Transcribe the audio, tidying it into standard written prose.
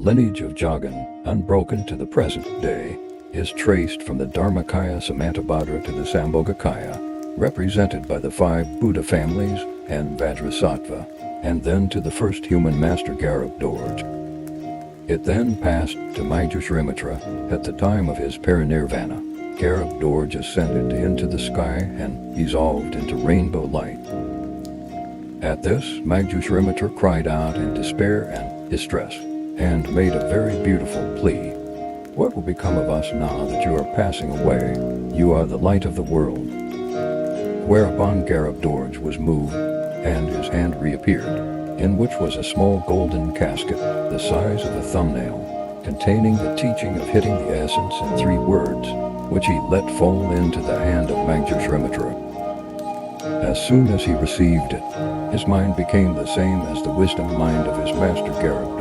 lineage of Dzogchen, unbroken to the present day, is traced from the dharmakaya Samantabhadra to the sambhogakaya, represented by the 5 Buddha families and Vajrasattva, and then to the first human master Garab Dorje. It then passed to Mañjushrimitra at the time of his parinirvana. Garab Dorje ascended into the sky and dissolved into rainbow light. At this, Mañjushrimitra cried out in despair and distress, and made a very beautiful plea. What will become of us now that you are passing away? You are the light of the world. Whereupon Garab Dorje was moved, and his hand reappeared, in which was a small golden casket, the size of a thumbnail, containing the teaching of hitting the essence in 3 words, which he let fall into the hand of Mañjushrimitra. As soon as he received it, his mind became the same as the wisdom mind of his master Garab